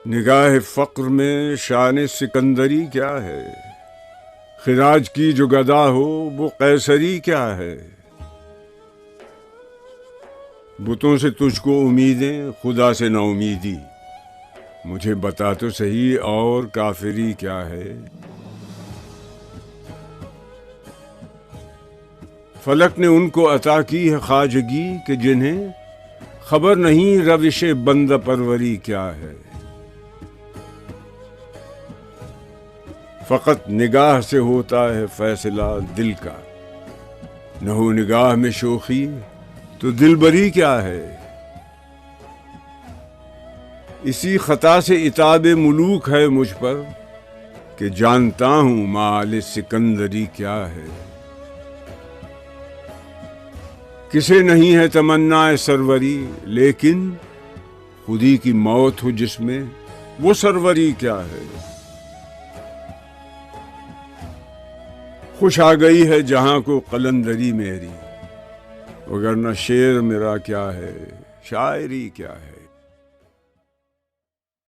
نگاہ فقر میں شان سکندری کیا ہے؟ خراج کی جو گدا ہو وہ قیصری کیا ہے؟ بتوں سے تجھ کو امیدیں، خدا سے نا امیدی، مجھے بتا تو صحیح اور کافری کیا ہے؟ فلک نے ان کو عطا کی ہے خواجگی کہ جنہیں خبر نہیں روش بندہ پروری کیا ہے۔ فقط نگاہ سے ہوتا ہے فیصلہ دل کا، نہ ہو نگاہ میں شوخی تو دل بری کیا ہے؟ اسی خطا سے عتاب ملوک ہے مجھ پر کہ جانتا ہوں مآل سکندری کیا ہے۔ کسے نہیں ہے تمنا سروری، لیکن خودی کی موت ہو جس میں وہ سروری کیا ہے؟ خوش آ گئی ہے جہاں کو قلندری میری، وگرنہ شعر میرا کیا ہے، شاعری کیا ہے؟